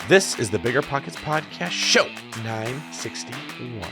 This is the BiggerPockets Podcast, show 961.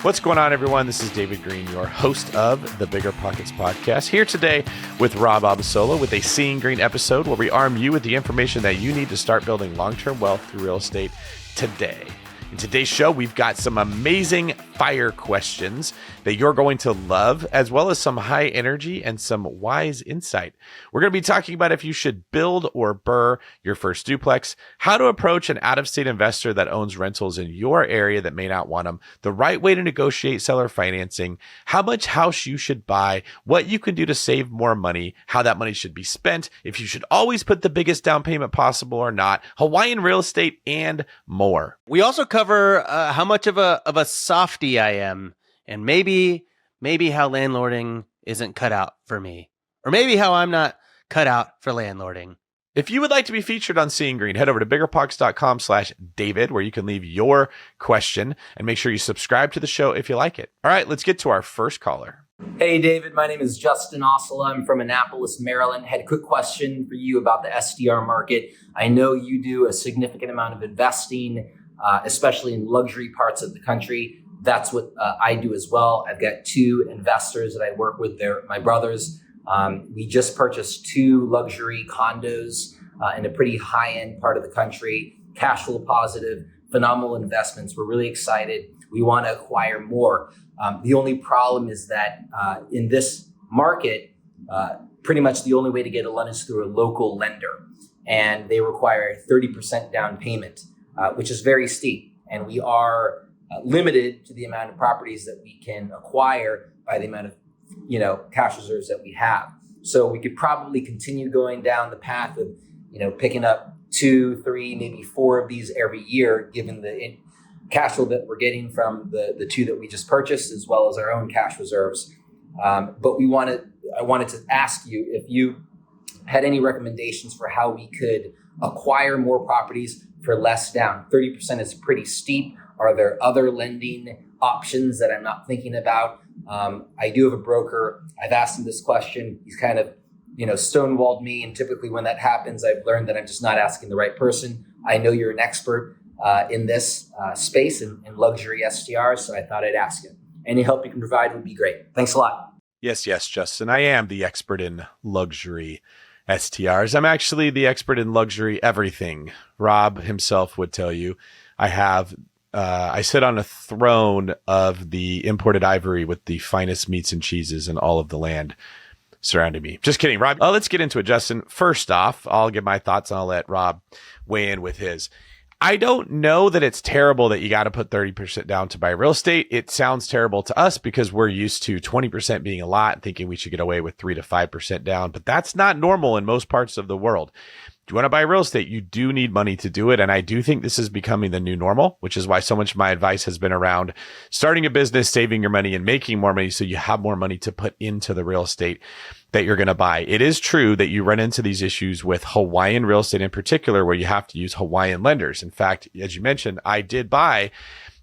What's going on, everyone? This is David Greene, your host of the BiggerPockets Podcast, here today with Rob Abasolo with a Seeing Greene episode where we arm you with the information that you need to start building long-term wealth through real estate today. In today's show, we've got some amazing fire questions that you're going to love, as well as some high energy and some wise insight. We're going to be talking about if you should build or BRRRR your first duplex, how to approach an out-of-state investor that owns rentals in your area that may not want them, the right way to negotiate seller financing, how much house you should buy, what you can do to save more money, how that money should be spent, if you should always put the biggest down payment possible or not, Hawaiian real estate, and more. We also cover how much of a softie I am, and maybe how landlording isn't cut out for me, or maybe how I'm not cut out for landlording. If you would like to be featured on Seeing Greene, head over to BiggerPockets.com/David, where you can leave your question and make sure you subscribe to the show if you like it. All right, let's get to our first caller. Hey, David. My name is Justin Ossola. I'm from Annapolis, Maryland. Had a quick question for you about the STR market. I know you do a significant amount of investing, especially in luxury parts of the country. That's what I do as well. I've got two investors that I work with. They're my brothers. We just purchased two luxury condos in a pretty high-end part of the country, cash flow positive, phenomenal investments. We're really excited. We want to acquire more. The only problem is that in this market, pretty much the only way to get a loan is through a local lender, and they require a 30% down payment, which is very steep. And we are limited to the amount of properties that we can acquire by the amount of, cash reserves that we have. So we could probably continue going down the path of, picking up 2, 3, maybe 4 of these every year, given the cash flow that we're getting from the two that we just purchased, as well as our own cash reserves. But I wanted to ask you if you had any recommendations for how we could acquire more properties for less down. 30% is pretty steep. Are there other lending options that I'm not thinking about? I do have a broker. I've asked him this question. He's kind of, stonewalled me. And typically when that happens, I've learned that I'm just not asking the right person. I know you're an expert in this space in luxury STRs, so I thought I'd ask you. Any help you can provide would be great. Thanks a lot. Yes, Justin. I am the expert in luxury STRs. I'm actually the expert in luxury everything. Rob himself would tell you. I sit on a throne of the imported ivory with the finest meats and cheeses in all of the land surrounding me. Just kidding, Rob. Let's get into it, Justin. First off, I'll give my thoughts and I'll let Rob weigh in with his. I don't know that it's terrible that you got to put 30% down to buy real estate. It sounds terrible to us because we're used to 20% being a lot, thinking we should get away with 3 to 5% down, but that's not normal in most parts of the world. If you want to buy real estate, you do need money to do it. And I do think this is becoming the new normal, which is why so much of my advice has been around starting a business, saving your money, and making more money so you have more money to put into the real estate that you're going to buy. It is true that you run into these issues with Hawaiian real estate in particular, where you have to use Hawaiian lenders. In fact, as you mentioned, I did buy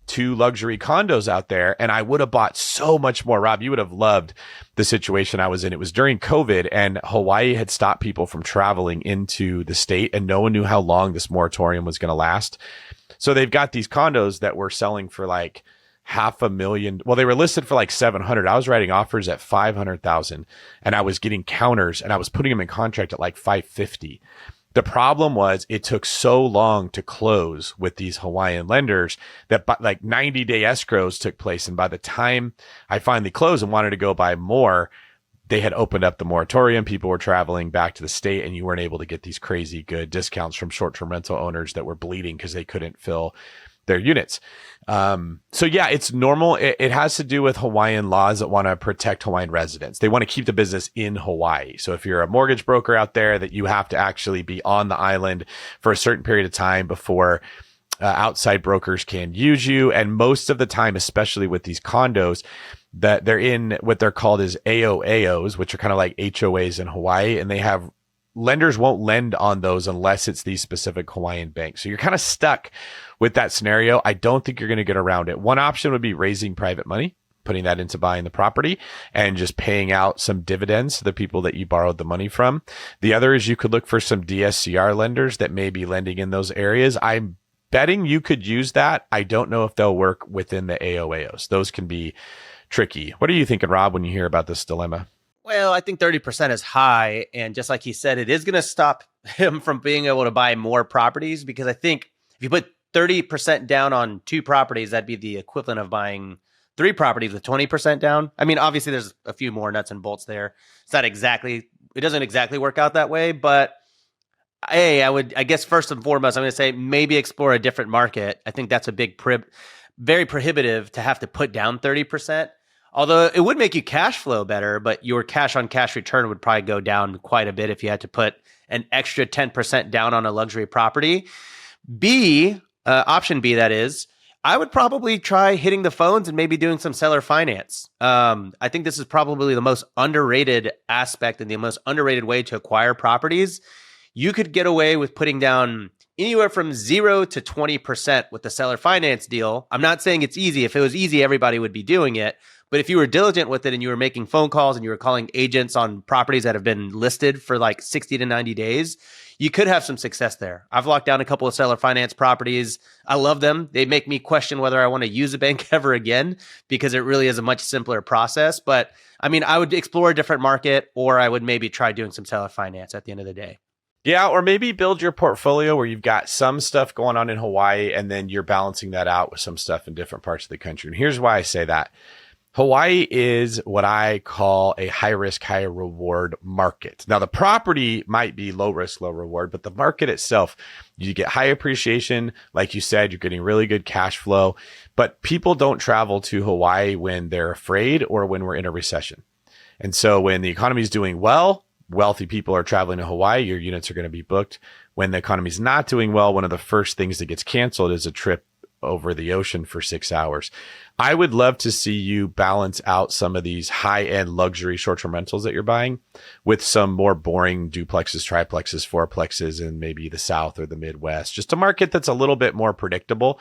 2 luxury condos out there, and I would have bought so much more. Rob, you would have loved the situation I was in. It was during COVID, and Hawaii had stopped people from traveling into the state, and no one knew how long this moratorium was going to last. So they've got these condos that were selling for like $500,000. Well, they were listed for like 700. I was writing offers at 500,000, and I was getting counters, and I was putting them in contract at like 550. The problem was it took so long to close with these Hawaiian lenders that like 90-day escrows took place. And by the time I finally closed and wanted to go buy more, they had opened up the moratorium. People were traveling back to the state, and you weren't able to get these crazy good discounts from short-term rental owners that were bleeding because they couldn't fill their units. So yeah, it's normal. It has to do with Hawaiian laws that want to protect Hawaiian residents. They want to keep the business in Hawaii. So if you're a mortgage broker out there, that you have to actually be on the island for a certain period of time before outside brokers can use you. And most of the time, especially with these condos, that they're in what they're called as AOAOs, which are kind of like HOAs in Hawaii, and they have lenders won't lend on those unless it's these specific Hawaiian banks. So you're kind of stuck with that scenario. I don't think you're going to get around it. One option would be raising private money, putting that into buying the property and just paying out some dividends to the people that you borrowed the money from. The other is you could look for some DSCR lenders that may be lending in those areas. I'm betting you could use that. I don't know if they'll work within the AOAOs. Those can be tricky. What are you thinking, Rob, when you hear about this dilemma? Well, I think 30% is high. And just like he said, it is going to stop him from being able to buy more properties, because I think if you put 30% down on 2 properties, that'd be the equivalent of buying 3 properties with 20% down. I mean, obviously there's a few more nuts and bolts there. It doesn't exactly work out that way, but I guess first and foremost, I'm going to say maybe explore a different market. I think that's a very prohibitive to have to put down 30%. Although it would make you cash flow better, but your cash on cash return would probably go down quite a bit if you had to put an extra 10% down on a luxury property. Option B, that is, I would probably try hitting the phones and maybe doing some seller finance. I think this is probably the most underrated aspect and the most underrated way to acquire properties. You could get away with putting down anywhere from 0 to 20% with the seller finance deal. I'm not saying it's easy. If it was easy, everybody would be doing it. But if you were diligent with it and you were making phone calls and you were calling agents on properties that have been listed for like 60 to 90 days, you could have some success there. I've locked down a couple of seller finance properties. I love them. They make me question whether I want to use a bank ever again, because it really is a much simpler process. But I mean, I would explore a different market, or I would maybe try doing some seller finance at the end of the day. Yeah, or maybe build your portfolio where you've got some stuff going on in Hawaii and then you're balancing that out with some stuff in different parts of the country. And here's why I say that. Hawaii is what I call a high risk, high reward market. Now, the property might be low risk, low reward, but the market itself, you get high appreciation. Like you said, you're getting really good cash flow, but people don't travel to Hawaii when they're afraid or when we're in a recession. And so when the economy is doing well, wealthy people are traveling to Hawaii, your units are going to be booked. When the economy is not doing well, one of the first things that gets canceled is a trip over the ocean for 6 hours. I would love to see you balance out some of these high-end luxury short-term rentals that you're buying with some more boring duplexes, triplexes, fourplexes in maybe the South or the Midwest, just a market that's a little bit more predictable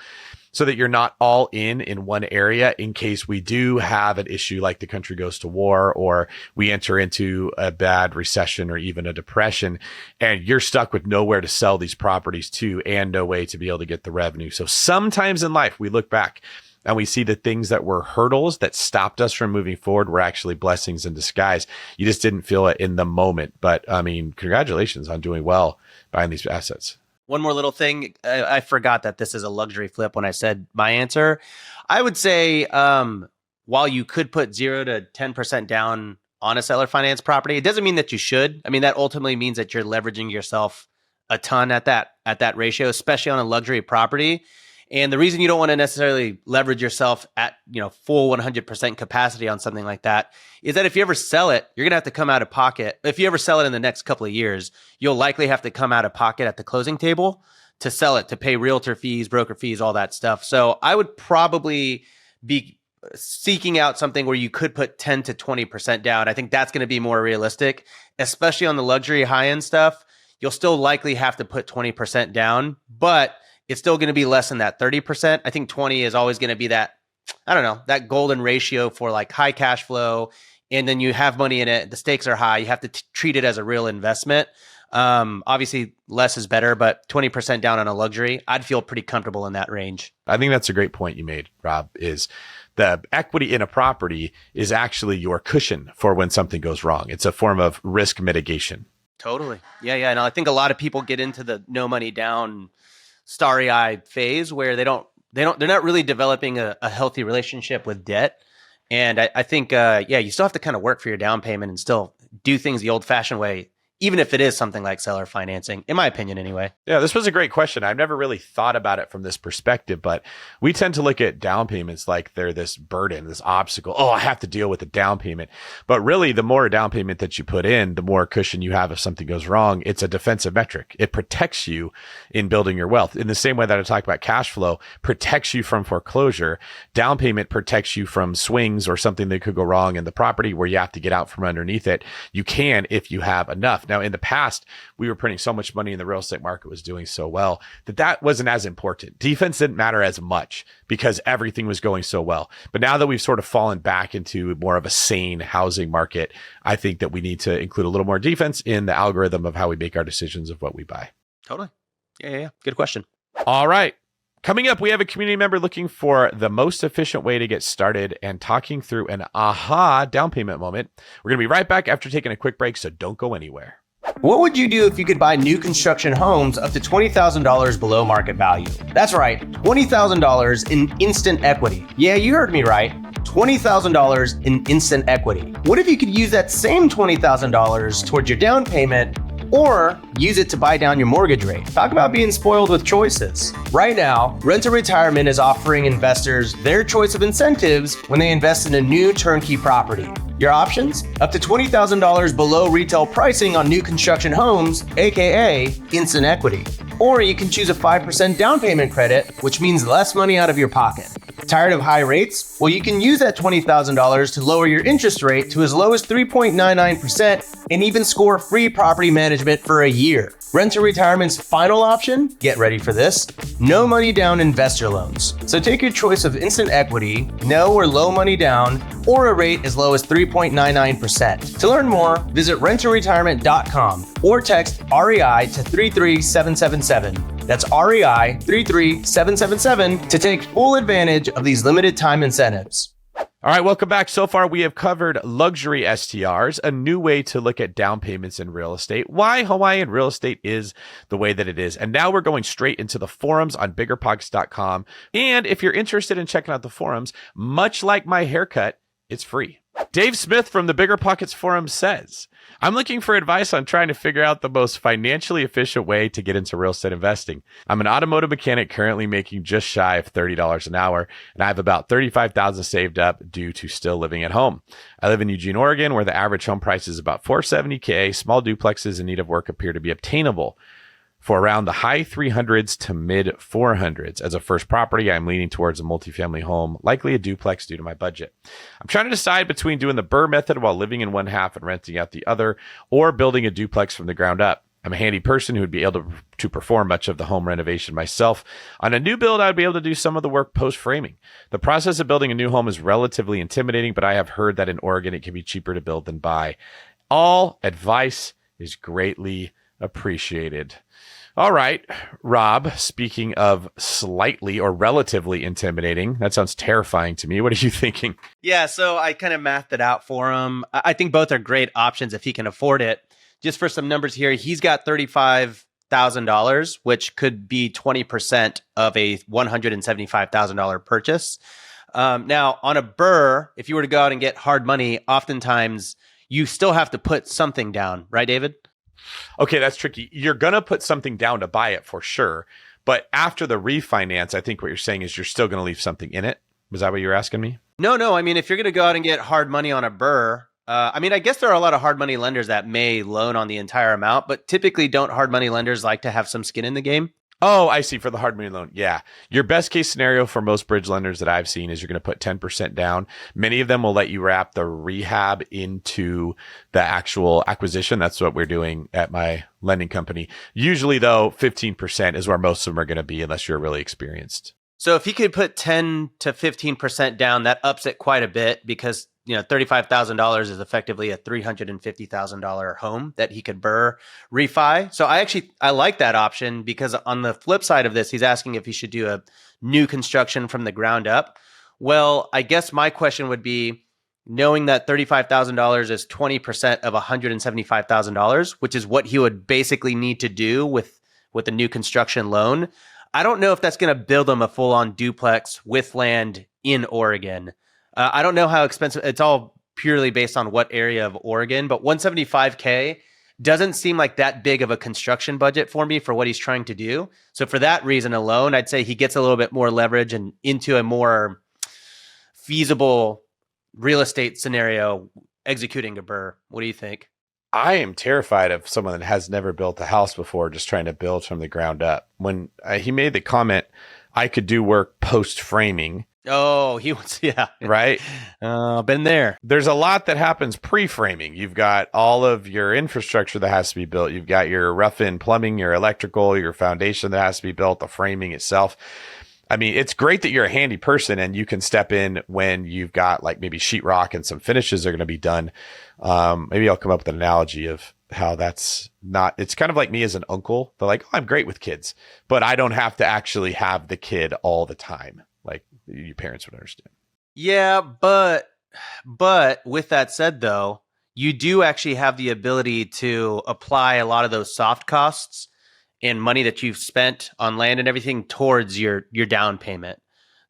so that you're not all in one area in case we do have an issue like the country goes to war or we enter into a bad recession or even a depression and you're stuck with nowhere to sell these properties to and no way to be able to get the revenue. So sometimes in life we look back and we see the things that were hurdles that stopped us from moving forward were actually blessings in disguise. You just didn't feel it in the moment. But I mean, congratulations on doing well buying these assets. One more little thing. I forgot that this is a luxury flip when I said my answer. I would say while you could put 0 to 10% down on a seller finance property, it doesn't mean that you should. I mean, that ultimately means that you're leveraging yourself a ton at that ratio, especially on a luxury property. And the reason you don't want to necessarily leverage yourself at, full 100% capacity on something like that is that if you ever sell it, you're going to have to come out of pocket. If you ever sell it in the next couple of years, you'll likely have to come out of pocket at the closing table to sell it, to pay realtor fees, broker fees, all that stuff. So I would probably be seeking out something where you could put 10 to 20% down. I think that's going to be more realistic, especially on the luxury high-end stuff. You'll still likely have to put 20% down, but it's still going to be less than that 30%. I think 20 is always going to be that, that golden ratio for like high cash flow. And then you have money in it. The stakes are high. You have to treat it as a real investment. Obviously less is better, but 20% down on a luxury, I'd feel pretty comfortable in that range. I think that's a great point you made, Rob, is the equity in a property is actually your cushion for when something goes wrong. It's a form of risk mitigation. Totally. Yeah. And I think a lot of people get into the no money down starry-eyed phase where they're not really developing a healthy relationship with debt. And I think, you still have to kind of work for your down payment and still do things the old-fashioned way, even if it is something like seller financing, in my opinion anyway. Yeah, this was a great question. I've never really thought about it from this perspective, but we tend to look at down payments like they're this burden, this obstacle. Oh, I have to deal with the down payment. But really, the more down payment that you put in, the more cushion you have if something goes wrong. It's a defensive metric. It protects you in building your wealth. In the same way that I talked about cash flow protects you from foreclosure, down payment protects you from swings or something that could go wrong in the property where you have to get out from underneath it. You can if you have enough. off. Now, in the past, we were printing so much money and the real estate market was doing so well that wasn't as important. Defense didn't matter as much because everything was going so well. But now that we've sort of fallen back into more of a sane housing market, I think that we need to include a little more defense in the algorithm of how we make our decisions of what we buy. Totally. Yeah. Good question. All right. Coming up, we have a community member looking for the most efficient way to get started and talking through an aha down payment moment. We're going to be right back after taking a quick break, so don't go anywhere. What would you do if you could buy new construction homes up to $20,000 below market value? That's right, $20,000 in instant equity. Yeah, you heard me right. $20,000 in instant equity. What if you could use that same $20,000 towards your down payment or use it to buy down your mortgage rate? Talk about being spoiled with choices. Right now, Rent to Retirement is offering investors their choice of incentives when they invest in a new turnkey property. Your options? Up to $20,000 below retail pricing on new construction homes, aka instant equity. Or you can choose a 5% down payment credit, which means less money out of your pocket. Tired of high rates? Well, you can use that $20,000 to lower your interest rate to as low as 3.99% and even score free property management for a year. Rent to Retirement's final option? Get ready for this. No money down investor loans. So take your choice of instant equity, no or low money down, or a rate as low as 3.99%. To learn more, visit renttoretirement.com or text REI to 33777. That's REI 33777 to take full advantage of these limited time incentives. All right, welcome back. So far, we have covered luxury STRs, a new way to look at down payments in real estate, why Hawaiian real estate is the way that it is. And now we're going straight into the forums on BiggerPockets.com. And if you're interested in checking out the forums, much like my haircut, it's free. Dave Smith from the BiggerPockets forum says, I'm looking for advice on trying to figure out the most financially efficient way to get into real estate investing. I'm an automotive mechanic currently making just shy of $30 an hour, and I have about $35,000 saved up due to still living at home. I live in Eugene, Oregon, where the average home price is about $470K. Small duplexes in need of work appear to be obtainable for around the high 300s to mid 400s. As a first property, I'm leaning towards a multifamily home, likely a duplex due to my budget. I'm trying to decide between doing the BRRRR method while living in one half and renting out the other, or building a duplex from the ground up. I'm a handy person who would be able to perform much of the home renovation myself. On a new build, I'd be able to do some of the work post-framing. The process of building a new home is relatively intimidating, but I have heard that in Oregon, it can be cheaper to build than buy. All advice is greatly appreciated. All right, Rob, speaking of slightly or relatively intimidating, that sounds terrifying to me. What are you thinking? Yeah, so I kind of mathed it out for him. I think both are great options if he can afford it. Just for some numbers here, he's got $35,000, which could be 20% of a $175,000 purchase. Now, on a BRRRR, if you were to go out and get hard money, oftentimes you still have to put something down, right, David? Okay, that's tricky. You're going to put something down to buy it for sure. But after the refinance, I think what you're saying is you're still going to leave something in it. Was that what you were asking me? No. I mean, if you're going to go out and get hard money on a BRRRR, I guess there are a lot of hard money lenders that may loan on the entire amount, but typically don't hard money lenders like to have some skin in the game? Oh, I see. For the hard money loan. Yeah. Your best case scenario for most bridge lenders that I've seen is you're going to put 10% down. Many of them will let you wrap the rehab into the actual acquisition. That's what we're doing at my lending company. Usually, though, 15% is where most of them are going to be unless you're really experienced. So if he could put 10 to 15% down, that ups it quite a bit because $35,000 is effectively a $350,000 home that he could BRRRR refi. So I like that option because on the flip side of this, he's asking if he should do a new construction from the ground up. Well, I guess my question would be, knowing that $35,000 is 20% of $175,000, which is what he would basically need to do with a new construction loan. I don't know if that's going to build him a full-on duplex with land in Oregon. I don't know how expensive. It's all purely based on what area of Oregon, but $175K doesn't seem like that big of a construction budget for me for what he's trying to do. So for that reason alone, I'd say he gets a little bit more leverage and into a more feasible real estate scenario executing a BRRRR. What do you think? I am terrified of someone that has never built a house before, just trying to build from the ground up. When he made the comment, I could do work post framing. Oh, he was, yeah. right? Been there. There's a lot that happens pre-framing. You've got all of your infrastructure that has to be built. You've got your rough-in plumbing, your electrical, your foundation that has to be built, the framing itself. I mean, it's great that you're a handy person and you can step in when you've got like maybe sheetrock and some finishes are going to be done. Maybe I'll come up with an analogy of how that's not, it's kind of like me as an uncle. They're like, oh, I'm great with kids, but I don't have to actually have the kid all the time. Like your parents would understand. Yeah, but with that said, though, you do actually have the ability to apply a lot of those soft costs and money that you've spent on land and everything towards your down payment.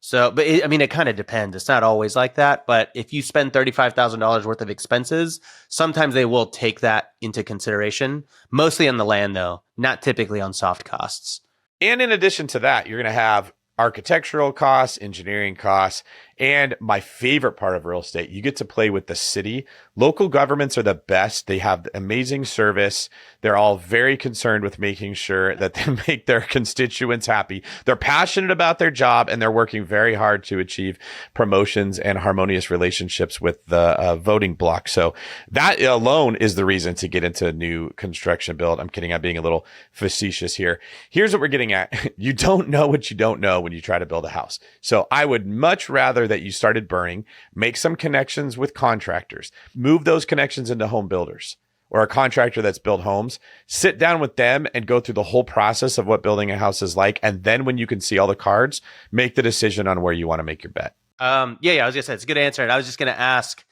So, but it kind of depends. It's not always like that. But if you spend $35,000 worth of expenses, sometimes they will take that into consideration. Mostly on the land, though, not typically on soft costs. And in addition to that, you're going to have architectural costs, engineering costs, and my favorite part of real estate, you get to play with the city. Local governments are the best. They have amazing service. They're all very concerned with making sure that they make their constituents happy. They're passionate about their job and they're working very hard to achieve promotions and harmonious relationships with the voting bloc. So that alone is the reason to get into a new construction build. I'm kidding. I'm being a little facetious here. Here's what we're getting at. You don't know what you don't know when you try to build a house. So I would much rather that you started burning, make some connections with contractors, move those connections into home builders or a contractor that's built homes, sit down with them and go through the whole process of what building a house is like. And then when you can see all the cards, make the decision on where you want to make your bet. I was gonna say it's a good answer. And I was just gonna ask,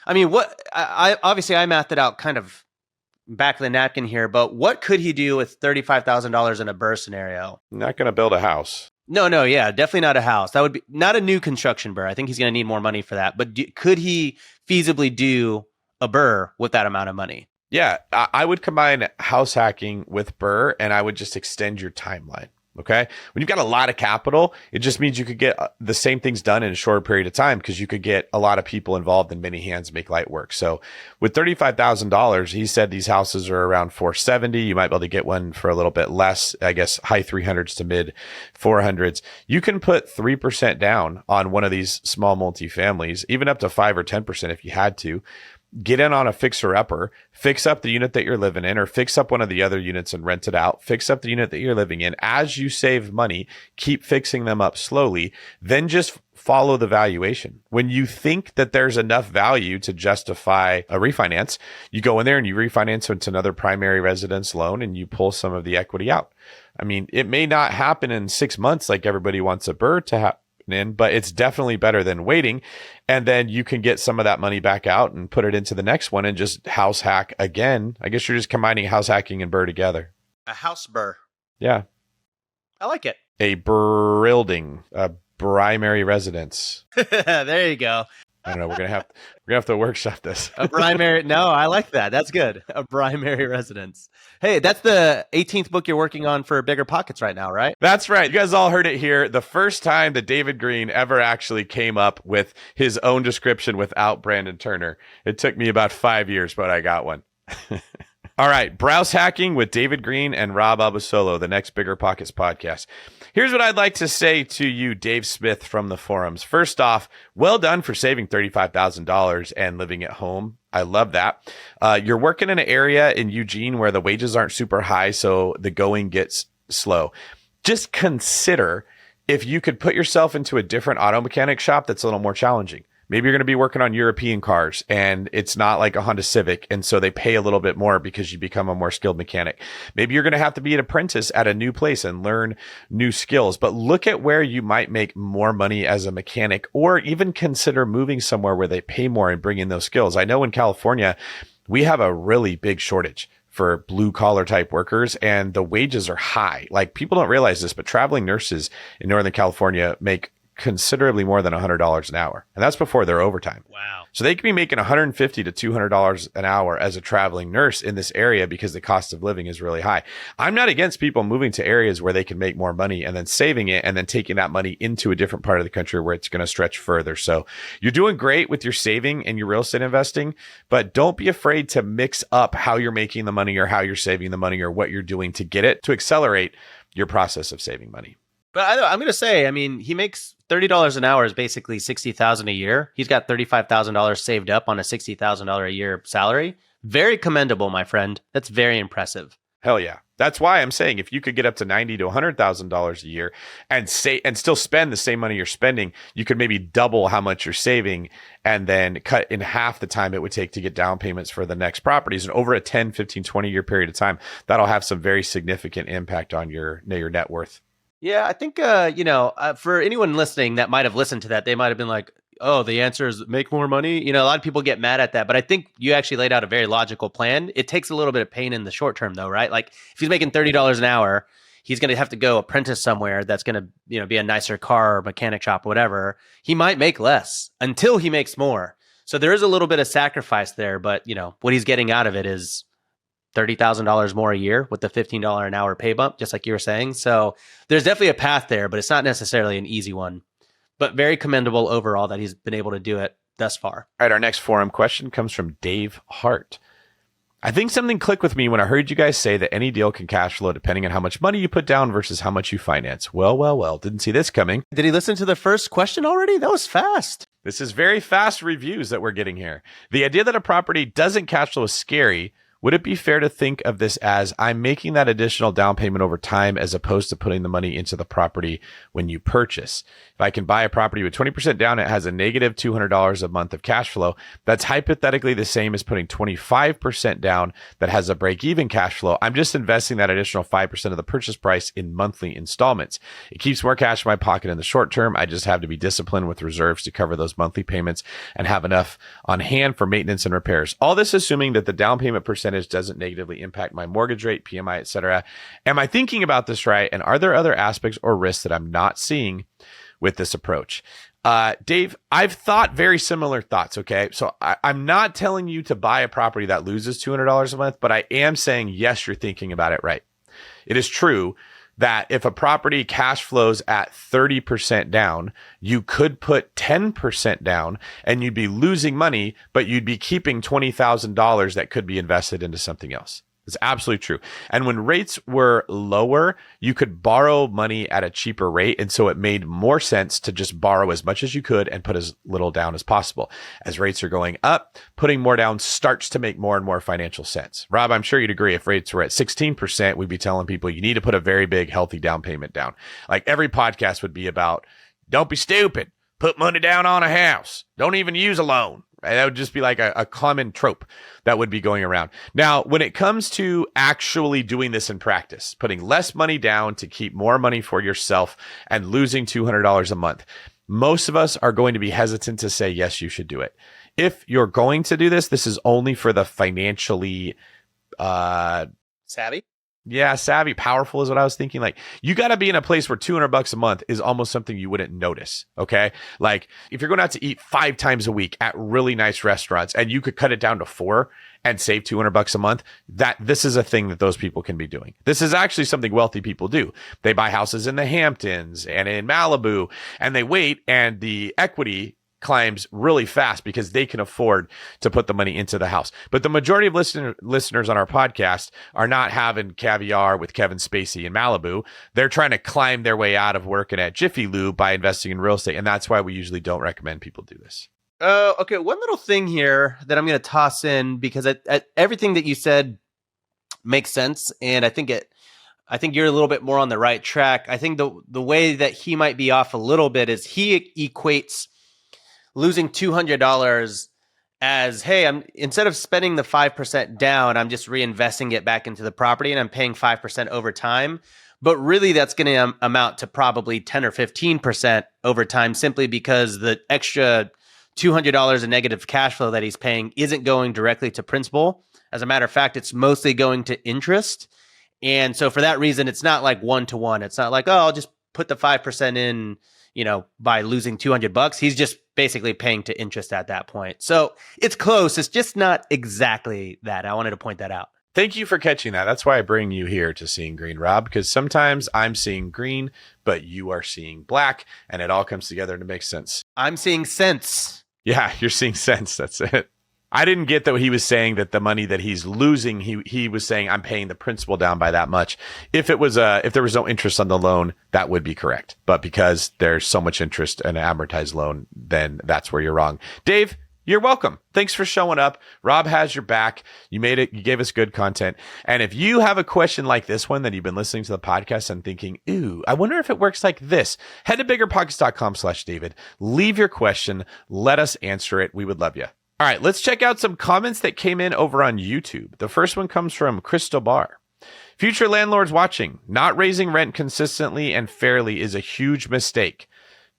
I mean, I obviously I mathed it out kind of back of the napkin here, but what could he do with $35,000 in a BRRRR scenario? Not going to build a house. No, yeah, definitely not a house. That would be not a new construction BRRRR. I think he's going to need more money for that. But could he feasibly do a BRRRR with that amount of money? Yeah, I would combine house hacking with BRRRR and I would just extend your timeline. Okay. When you've got a lot of capital, it just means you could get the same things done in a shorter period of time because you could get a lot of people involved and many hands make light work. So with $35,000, he said these houses are around 470. You might be able to get one for a little bit less, I guess, high 300s to mid 400s. You can put 3% down on one of these small multifamilies, even up to 5 or 10% if you had to. Get in on a fixer upper, fix up the unit that you're living in, or fix up one of the other units and rent it out. Fix up the unit that you're living in. As you save money, keep fixing them up slowly. Then just follow the valuation. When you think that there's enough value to justify a refinance, you go in there and you refinance into another primary residence loan and you pull some of the equity out. I mean, it may not happen in 6 months like everybody wants a BRRRR to happen in, but it's definitely better than waiting. And then you can get some of that money back out and put it into the next one and just house hack again. I guess you're just combining house hacking and BRRRR together. A house BRRRR. Yeah. I like it. A building, a primary residence. There you go. I don't know. We're gonna have to workshop this. A primary. No, I like that. That's good. A primary residence. Hey, that's the 18th book you're working on for BiggerPockets right now, right? That's right. You guys all heard it here. The first time that David Greene ever actually came up with his own description without Brandon Turner. It took me about 5 years, but I got one. All right. Browse hacking with David Greene and Rob Abasolo, the next BiggerPockets podcast. Here's what I'd like to say to you, Dave Smith from the forums. First off, well done for saving $35,000 and living at home. I love that. You're working in an area in Eugene where the wages aren't super high, so the going gets slow. Just consider if you could put yourself into a different auto mechanic shop that's a little more challenging. Maybe you're going to be working on European cars and it's not like a Honda Civic. And so they pay a little bit more because you become a more skilled mechanic. Maybe you're going to have to be an apprentice at a new place and learn new skills. But look at where you might make more money as a mechanic, or even consider moving somewhere where they pay more and bring in those skills. I know in California, we have a really big shortage for blue collar type workers and the wages are high. Like people don't realize this, but traveling nurses in Northern California make considerably more than $100 an hour. And that's before their overtime. Wow. So they could be making $150 to $200 an hour as a traveling nurse in this area because the cost of living is really high. I'm not against people moving to areas where they can make more money and then saving it and then taking that money into a different part of the country where it's going to stretch further. So you're doing great with your saving and your real estate investing, but don't be afraid to mix up how you're making the money or how you're saving the money or what you're doing to get it to accelerate your process of saving money. But I'm going to say, I mean, he makes $30 an hour is basically $60,000 a year. He's got $35,000 saved up on a $60,000 a year salary. Very commendable, my friend. That's very impressive. Hell yeah. That's why I'm saying if you could get up to $90,000 to $100,000 a year and still spend the same money you're spending, you could maybe double how much you're saving and then cut in half the time it would take to get down payments for the next properties. And over a 10, 15, 20 year period of time, that'll have some very significant impact on your net worth. Yeah, I think, for anyone listening that might have listened to that, they might have been like, oh, the answer is make more money. You know, a lot of people get mad at that, but I think you actually laid out a very logical plan. It takes a little bit of pain in the short term though, right? Like if he's making $30 an hour, he's going to have to go apprentice somewhere that's going to, be a nicer car or mechanic shop, whatever. He might make less until he makes more. So there is a little bit of sacrifice there, but what he's getting out of it is $30,000 more a year with the $15 an hour pay bump, just like you were saying. So there's definitely a path there, but it's not necessarily an easy one. But very commendable overall that he's been able to do it thus far. All right, our next forum question comes from Dave Hart. I think something clicked with me when I heard you guys say that any deal can cash flow depending on how much money you put down versus how much you finance. Well. Didn't see this coming. Did he listen to the first question already? That was fast. This is very fast reviews that we're getting here. The idea that a property doesn't cash flow is scary. Would it be fair to think of this as I'm making that additional down payment over time as opposed to putting the money into the property when you purchase? If I can buy a property with 20% down, it has a negative $200 a month of cash flow. That's hypothetically the same as putting 25% down that has a break-even cash flow. I'm just investing that additional 5% of the purchase price in monthly installments. It keeps more cash in my pocket in the short term. I just have to be disciplined with reserves to cover those monthly payments and have enough on hand for maintenance and repairs. All this assuming that the down payment percentage doesn't negatively impact my mortgage rate, PMI, etc. Am I thinking about this right? And are there other aspects or risks that I'm not seeing with this approach? Dave, I've thought very similar thoughts. Okay. So I'm not telling you to buy a property that loses $200 a month, but I am saying, yes, you're thinking about it right. It is true that if a property cash flows at 30% down, you could put 10% down and you'd be losing money, but you'd be keeping $20,000 that could be invested into something else. It's absolutely true. And when rates were lower, you could borrow money at a cheaper rate. And so it made more sense to just borrow as much as you could and put as little down as possible. As rates are going up, putting more down starts to make more and more financial sense. Rob, I'm sure you'd agree if rates were at 16%, we'd be telling people you need to put a very big, healthy down payment down. Like every podcast would be about, don't be stupid. Put money down on a house. Don't even use a loan. That would just be like a common trope that would be going around. Now, when it comes to actually doing this in practice, putting less money down to keep more money for yourself and losing $200 a month, most of us are going to be hesitant to say, yes, you should do it. If you're going to do this, this is only for the financially savvy. Yeah, savvy, powerful is what I was thinking. Like you got to be in a place where $200 a month is almost something you wouldn't notice. Okay. Like if you're going out to eat 5 times a week at really nice restaurants and you could cut it down to 4 and save $200 a month, that this is a thing that those people can be doing. This is actually something wealthy people do. They buy houses in the Hamptons and in Malibu and they wait and the equity climbs really fast because they can afford to put the money into the house. But the majority of listeners on our podcast are not having caviar with Kevin Spacey in Malibu. They're trying to climb their way out of working at Jiffy Lube by investing in real estate. And that's why we usually don't recommend people do this. Okay. One little thing here that I'm going to toss in because everything that you said makes sense. And I think you're a little bit more on the right track. I think the way that he might be off a little bit is he equates losing $200 as, hey, I'm instead of spending the 5% down, I'm just reinvesting it back into the property and I'm paying 5% over time. But really that's going to amount to probably 10 or 15% over time simply because the extra $200 in negative cash flow that he's paying isn't going directly to principal. As a matter of fact, it's mostly going to interest. And so for that reason, it's not like one-to-one. It's not like, oh, I'll just put the 5% in, by losing $200. He's just basically paying to interest at that point. So it's close. It's just not exactly that. I wanted to point that out. Thank you for catching that. That's why I bring you here to Seeing Greene, Rob, because sometimes I'm seeing green, but you are seeing black, and it all comes together to make sense. I'm seeing sense. Yeah, you're seeing sense. That's it. I didn't get that he was saying that the money that he's losing, he was saying I'm paying the principal down by that much. If there was no interest on the loan, that would be correct. But because there's so much interest in an amortized loan, then that's where you're wrong. Dave, you're welcome. Thanks for showing up. Rob has your back. You made it. You gave us good content. And if you have a question like this one that you've been listening to the podcast and thinking, ooh, I wonder if it works like this, head to biggerpockets.com/David. Leave your question. Let us answer it. We would love you. All right, let's check out some comments that came in over on YouTube. The first one comes from Crystal Bar. Future landlords watching, not raising rent consistently and fairly is a huge mistake.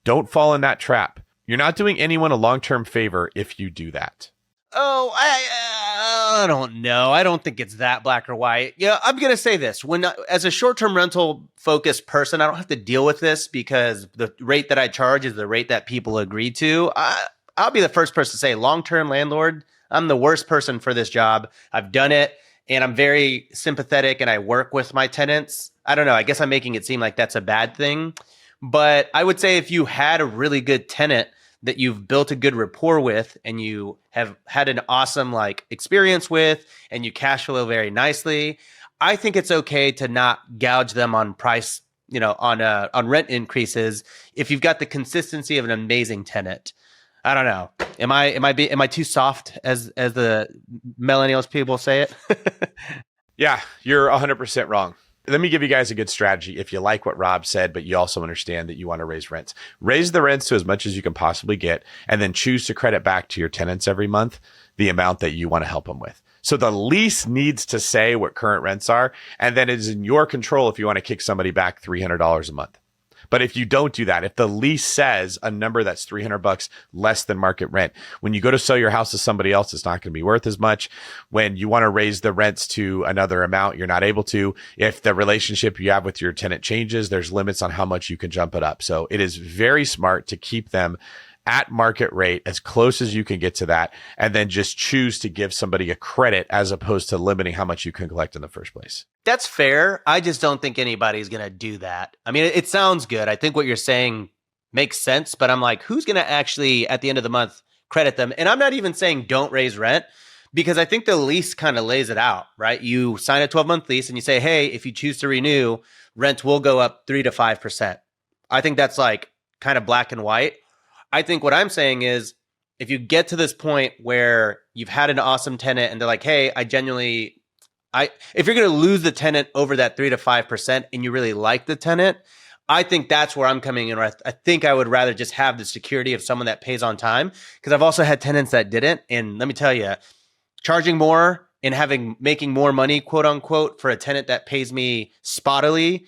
Don't fall in that trap. You're not doing anyone a long-term favor if you do that. Oh, I don't know. I don't think it's that black or white. Yeah, I'm going to say this. As a short-term rental focused person, I don't have to deal with this because the rate that I charge is the rate that people agree to. I'll be the first person to say, long-term landlord, I'm the worst person for this job. I've done it, and I'm very sympathetic, and I work with my tenants. I don't know. I guess I'm making it seem like that's a bad thing. But I would say if you had a really good tenant that you've built a good rapport with and you have had an awesome experience with and you cash flow very nicely, I think it's okay to not gouge them on price, on rent increases if you've got the consistency of an amazing tenant. I don't know. Am I too soft as the millennials people say it? Yeah, you're 100% wrong. Let me give you guys a good strategy. If you like what Rob said, but you also understand that you want to raise rents, raise the rents to as much as you can possibly get, and then choose to credit back to your tenants every month the amount that you want to help them with. So the lease needs to say what current rents are, and then it is in your control if you want to kick somebody back $300 a month. But if you don't do that, if the lease says a number that's $300 less than market rent, when you go to sell your house to somebody else, it's not going to be worth as much. When you want to raise the rents to another amount, you're not able to. If the relationship you have with your tenant changes, there's limits on how much you can jump it up. So it is very smart to keep them at market rate as close as you can get to that, and then just choose to give somebody a credit as opposed to limiting how much you can collect in the first place. That's fair. I just don't think anybody's going to do that. I mean, it sounds good. I think what you're saying makes sense, but I'm like, who's going to actually, at the end of the month, credit them? And I'm not even saying don't raise rent, because I think the lease kind of lays it out, right? You sign a 12-month lease and you say, hey, if you choose to renew, rent will go up 3 to 5%. I think that's kind of black and white. I think what I'm saying is, if you get to this point where you've had an awesome tenant and they're like, hey, if you're going to lose the tenant over that 3 to 5% and you really like the tenant, I think that's where I'm coming in. I think I would rather just have the security of someone that pays on time, because I've also had tenants that didn't. And let me tell you, charging more and making more money, quote unquote, for a tenant that pays me spottily,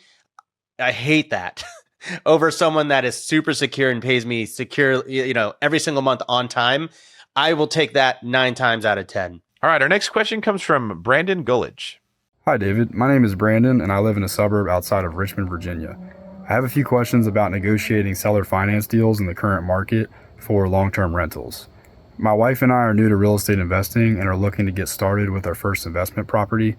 I hate that. Over someone that is super secure and pays me secure, every single month on time. I will take that 9 times out of 10. All right, our next question comes from Brandon Gullidge. Hi, David. My name is Brandon, and I live in a suburb outside of Richmond, Virginia. I have a few questions about negotiating seller finance deals in the current market for long-term rentals. My wife and I are new to real estate investing and are looking to get started with our first investment property.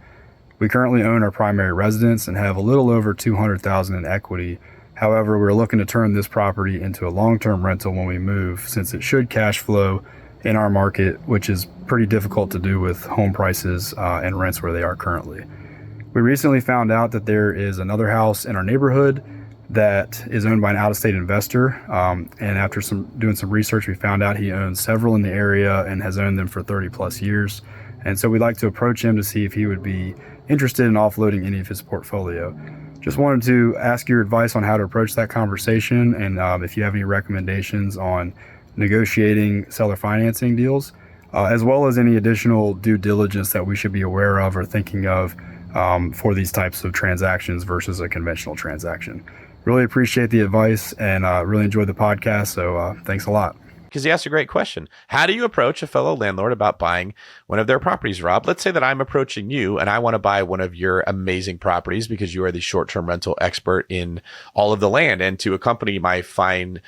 We currently own our primary residence and have a little over $200,000 in equity. However, we're looking to turn this property into a long-term rental when we move, since it should cash flow in our market, which is pretty difficult to do with home prices and rents where they are currently. We recently found out that there is another house in our neighborhood that is owned by an out-of-state investor. And after doing some research, we found out he owns several in the area and has owned them for 30 plus years. And so we'd like to approach him to see if he would be interested in offloading any of his portfolio. Just wanted to ask your advice on how to approach that conversation, and if you have any recommendations on negotiating seller financing deals, as well as any additional due diligence that we should be aware of or thinking of for these types of transactions versus a conventional transaction. Really appreciate the advice and really enjoyed the podcast, so thanks a lot. Because he asked a great question. How do you approach a fellow landlord about buying one of their properties, Rob? Let's say that I'm approaching you and I want to buy one of your amazing properties because you are the short-term rental expert in all of the land. And to accompany my fine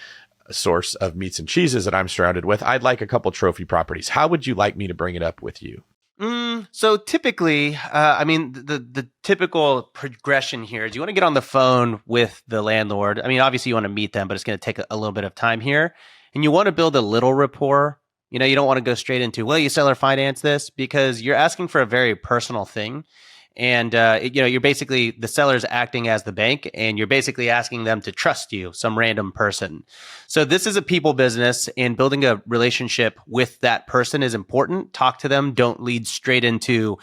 source of meats and cheeses that I'm surrounded with, I'd like a couple trophy properties. How would you like me to bring it up with you? So typically, the typical progression here is you want to get on the phone with the landlord. I mean, obviously you want to meet them, but it's going to take a little bit of time here. And you want to build a little rapport, You don't want to go straight into, will you seller finance this? Because you're asking for a very personal thing. And, you're basically, the seller's acting as the bank, and you're basically asking them to trust you, some random person. So this is a people business, and building a relationship with that person is important. Talk to them. Don't lead straight into,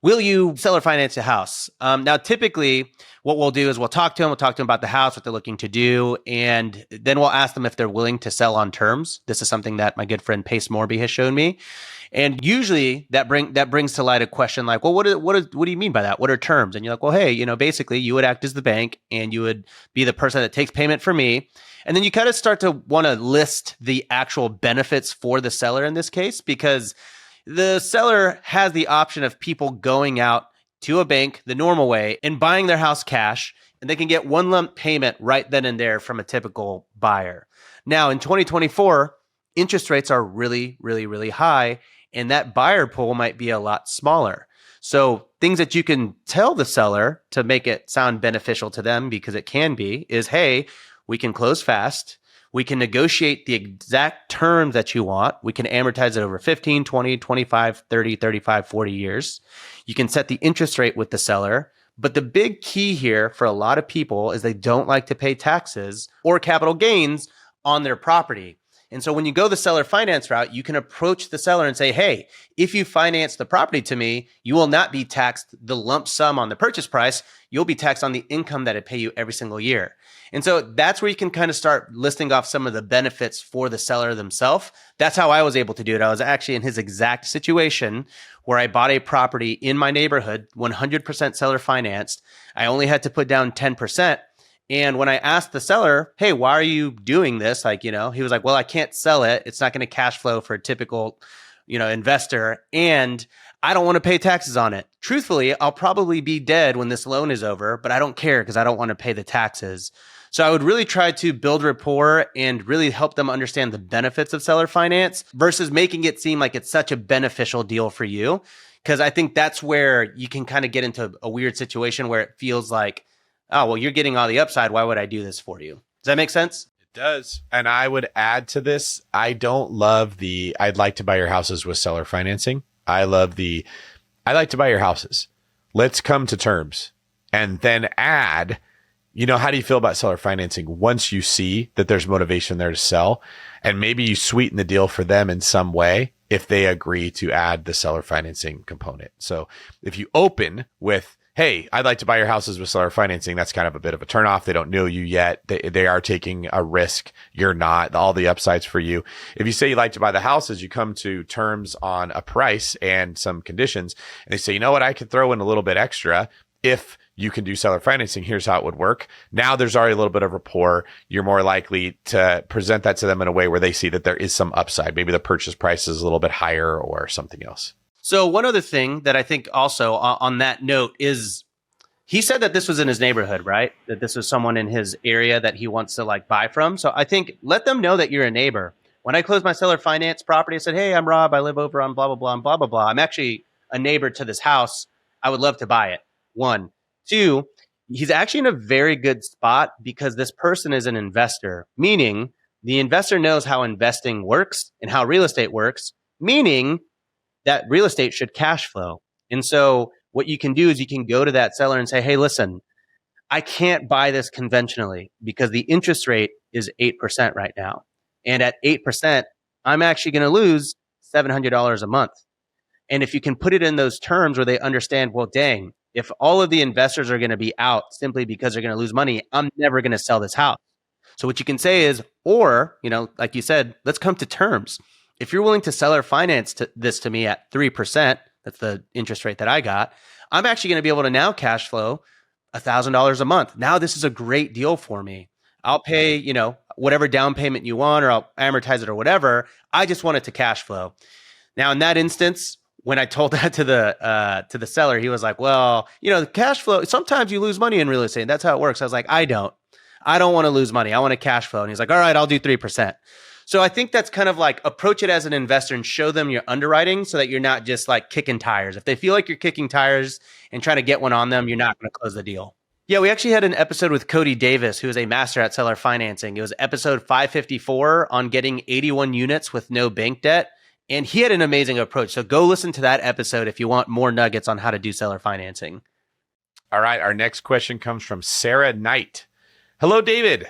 will you seller finance a house? Now, typically, what we'll do is we'll talk to them. We'll talk to them about the house, what they're looking to do, and then we'll ask them if they're willing to sell on terms. This is something that my good friend Pace Morby has shown me. And usually that brings to light a question like, well, what do you mean by that? What are terms? And you're like, well, hey, basically you would act as the bank and you would be the person that takes payment for me. And then you kind of start to want to list the actual benefits for the seller in this case, because the seller has the option of people going out to a bank the normal way and buying their house cash, and they can get one lump payment right then and there from a typical buyer. Now, in 2024, interest rates are really, really, really high, and that buyer pool might be a lot smaller. So things that you can tell the seller to make it sound beneficial to them, because it can be, is, hey, we can close fast. We can negotiate the exact terms that you want. We can amortize it over 15, 20, 25, 30, 35, 40 years. You can set the interest rate with the seller. But the big key here for a lot of people is they don't like to pay taxes or capital gains on their property. And so when you go the seller finance route, you can approach the seller and say, hey, if you finance the property to me, you will not be taxed the lump sum on the purchase price. You'll be taxed on the income that I pay you every single year. And so that's where you can kind of start listing off some of the benefits for the seller themselves. That's how I was able to do it. I was actually in his exact situation where I bought a property in my neighborhood, 100% seller financed. I only had to put down 10%. And when I asked the seller, hey, why are you doing this? He was like, well, I can't sell it. It's not going to cash flow for a typical, investor. And I don't want to pay taxes on it. Truthfully, I'll probably be dead when this loan is over, but I don't care because I don't want to pay the taxes. So I would really try to build rapport and really help them understand the benefits of seller finance versus making it seem like it's such a beneficial deal for you. Because I think that's where you can kind of get into a weird situation where it feels like, oh, well, you're getting all the upside. Why would I do this for you? Does that make sense? It does. And I would add to this, I don't love I'd like to buy your houses with seller financing. I like to buy your houses. Let's come to terms. And then add, how do you feel about seller financing once you see that there's motivation there to sell? And maybe you sweeten the deal for them in some way if they agree to add the seller financing component. So if you open with, hey, I'd like to buy your houses with seller financing, that's kind of a bit of a turnoff. They don't know you yet. They are taking a risk. You're not. All the upsides for you. If you say you like to buy the houses, you come to terms on a price and some conditions, and they say, you know what, I could throw in a little bit extra if you can do seller financing. Here's how it would work. Now there's already a little bit of rapport. You're more likely to present that to them in a way where they see that there is some upside. Maybe the purchase price is a little bit higher or something else. So one other thing that I think also on that note is, he said that this was in his neighborhood, right? That this was someone in his area that he wants to buy from. So I think let them know that you're a neighbor. When I closed my seller finance property, I said, hey, I'm Rob. I live over on blah, blah, blah, and blah, blah, blah. I'm actually a neighbor to this house. I would love to buy it. 1. 2, he's actually in a very good spot because this person is an investor, meaning the investor knows how investing works and how real estate works, meaning that real estate should cash flow. And so what you can do is you can go to that seller and say, hey, listen, I can't buy this conventionally because the interest rate is 8% right now. And at 8%, I'm actually going to lose $700 a month. And if you can put it in those terms where they understand, well, dang, if all of the investors are going to be out simply because they're going to lose money, I'm never going to sell this house. So what you can say is, or, like you said, let's come to terms. If you're willing to seller finance this to me at 3%, that's the interest rate that I got, I'm actually going to be able to now cash flow $1,000 a month. Now this is a great deal for me. I'll pay, whatever down payment you want, or I'll amortize it or whatever. I just want it to cash flow. Now in that instance, when I told that to the seller, he was like, well, the cash flow, sometimes you lose money in real estate. That's how it works. I was like, I don't want to lose money. I want to cash flow. And he's like, all right, I'll do 3%. So I think that's kind of approach it as an investor and show them your underwriting so that you're not just kicking tires. If they feel like you're kicking tires and trying to get one on them, you're not going to close the deal. Yeah, we actually had an episode with Cody Davis, who is a master at seller financing. It was episode 554 on getting 81 units with no bank debt. And he had an amazing approach. So go listen to that episode if you want more nuggets on how to do seller financing. All right. Our next question comes from Sarah Knight. Hello, David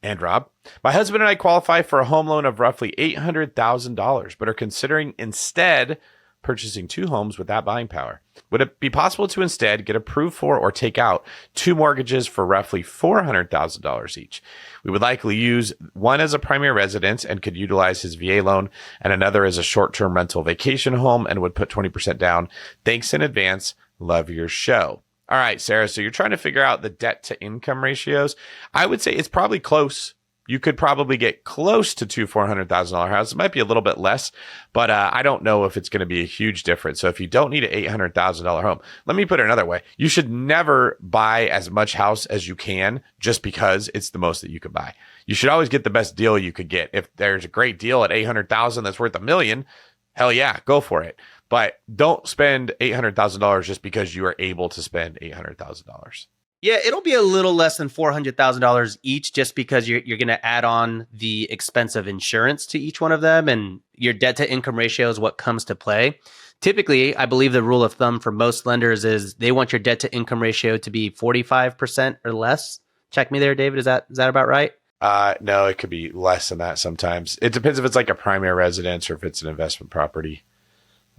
and Rob. My husband and I qualify for a home loan of roughly $800,000, but are considering instead purchasing 2 homes with that buying power. Would it be possible to instead get approved for or take out 2 mortgages for roughly $400,000 each? We would likely use one as a primary residence and could utilize his VA loan, and another as a short-term rental vacation home, and would put 20% down. Thanks in advance. Love your show. All right, Sarah. So you're trying to figure out the debt to income ratios. I would say it's probably close. You could probably get close to 2 $400,000 houses. It might be a little bit less, but I don't know if it's going to be a huge difference. So if you don't need an $800,000 home, let me put it another way. You should never buy as much house as you can just because it's the most that you could buy. You should always get the best deal you could get. If there's a great deal at $800,000 that's worth $1 million, hell yeah, go for it. But don't spend $800,000 just because you are able to spend $800,000. Yeah, it'll be a little less than $400,000 each just because you're going to add on the expense of insurance to each one of them, and your debt to income ratio is what comes to play. Typically, I believe the rule of thumb for most lenders is they want your debt to income ratio to be 45% or less. Check me there, David. Is that about right? No, it could be less than that sometimes. It depends if it's like a primary residence or if it's an investment property.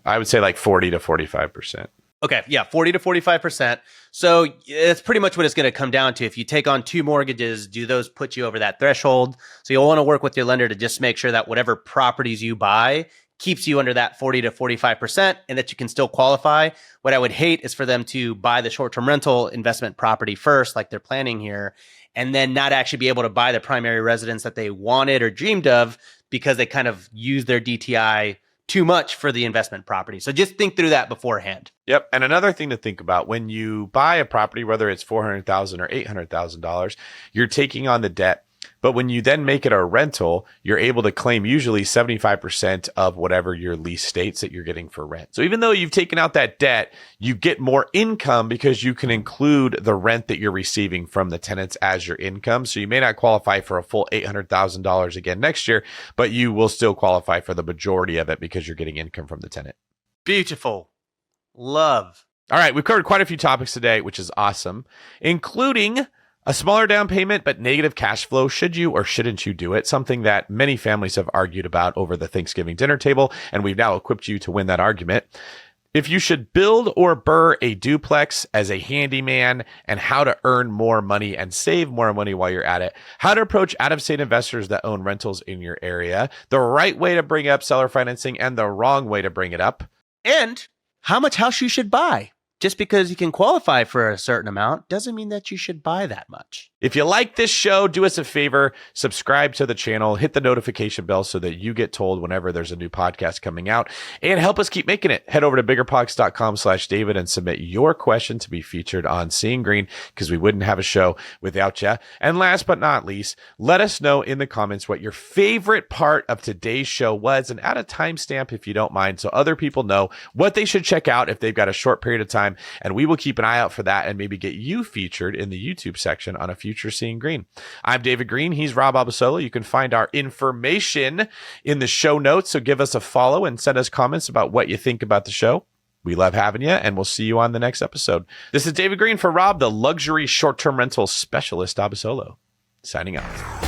I would say like 40 to 45%. Okay, yeah, 40 to 45%. So it's pretty much what it's going to come down to. If you take on 2 mortgages, do those put you over that threshold? So you'll want to work with your lender to just make sure that whatever properties you buy keeps you under that 40 to 45% and that you can still qualify. What I would hate is for them to buy the short-term rental investment property first, like they're planning here, and then not actually be able to buy the primary residence that they wanted or dreamed of because they kind of used their DTI too much for the investment property. So just think through that beforehand. Yep. And another thing to think about when you buy a property, whether it's $400,000 or $800,000, you're taking on the debt. But when you then make it a rental, you're able to claim usually 75% of whatever your lease states that you're getting for rent. So even though you've taken out that debt, you get more income because you can include the rent that you're receiving from the tenants as your income. So you may not qualify for a full $800,000 again next year, but you will still qualify for the majority of it because you're getting income from the tenant. Beautiful. Love. All right. We've covered quite a few topics today, which is awesome, including a smaller down payment, but negative cash flow. Should you or shouldn't you do it? Something that many families have argued about over the Thanksgiving dinner table, and we've now equipped you to win that argument. If you should build or BRRRR a duplex as a handyman, and how to earn more money and save more money while you're at it. How to approach out-of-state investors that own rentals in your area. The right way to bring up seller financing and the wrong way to bring it up. And how much house you should buy. Just because you can qualify for a certain amount doesn't mean that you should buy that much. If you like this show, do us a favor, subscribe to the channel, hit the notification bell so that you get told whenever there's a new podcast coming out, and help us keep making it. Head over to BiggerPockets.com/David and submit your question to be featured on Seeing Greene, because we wouldn't have a show without you. And last but not least, let us know in the comments what your favorite part of today's show was, and add a timestamp if you don't mind, so other people know what they should check out if they've got a short period of time, and we will keep an eye out for that and maybe get you featured in the YouTube section on a future Seeing Greene. I'm David Greene. He's Rob Abasolo. You can find our information in the show notes, so give us a follow and send us comments about what you think about the show. We love having you, and we'll see you on the next episode. This is David Greene for Rob, the luxury short-term rental specialist Abasolo, signing off.